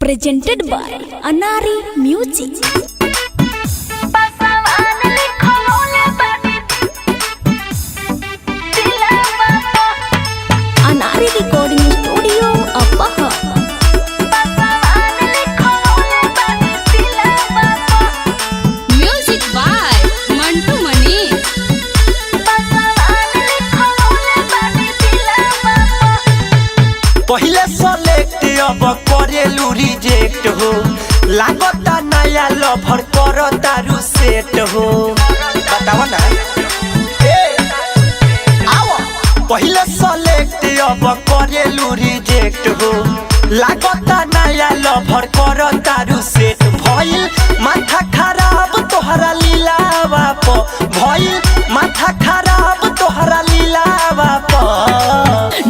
Presented by Anari Music. Anari Recording Studio, Apaha. Music by Mantu Mani. पहले select अब करेलू reject हो लागता नया लवर करता सेट हो बताओ ना आओ पहले सेलेक्ट अब करेलू रिजेक्ट हो लागता नया लवर करता सेट भइल माथा खराब तोहरा लीलावा प भइल माथा खराब तोहरा लीलावा प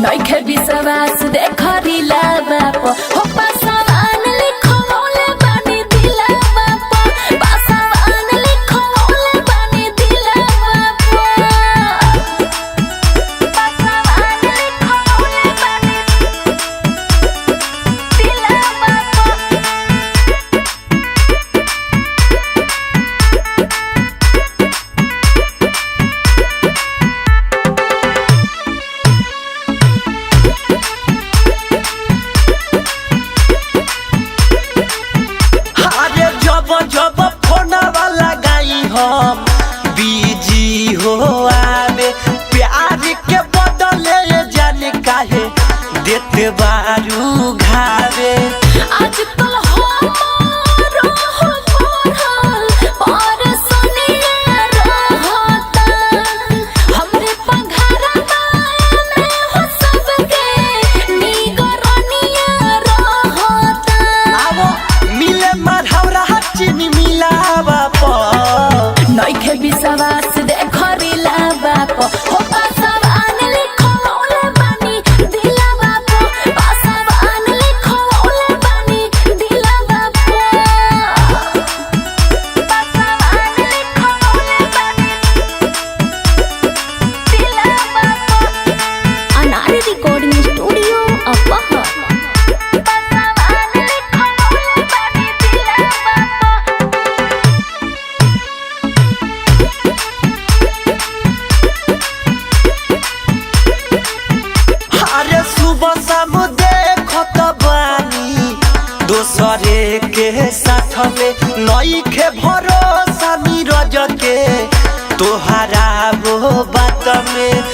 नइखे विश्वास देखरी ला बाप हो पासवान लिखो मोले बानी दिला बाप पासवान लिखो मोले बानी दिला बाप पासवान लिखो मोले बानी दिला अरे जब जब फोनवा लगाई हम बिजी हो आवे प्यार के बदले जाने काहे देते बारू घावे आजकल हमारो हो पढ़ल पर सुनिया रहता हमरे पघरवा में हो सबके निगरानिया रहता आवो मिले मरहौरा चीनी मिलावा प नइखे विश्वास देखरी ला बाप हो पासवान लिखो मोले बानी दिला बाप पासवान लिखो मोले बानी दिला बाप पासवान लिखो मोले बानी दिला बाप अनारी रिकॉर्डिंग स्टूडियो अपाहा पासवान लिखो मोले बानी दिला बाप अरे सुबह शाम देखत बानी दोसरे के साथ में नइखे भरोसा नीरज के तोहरा वो बात में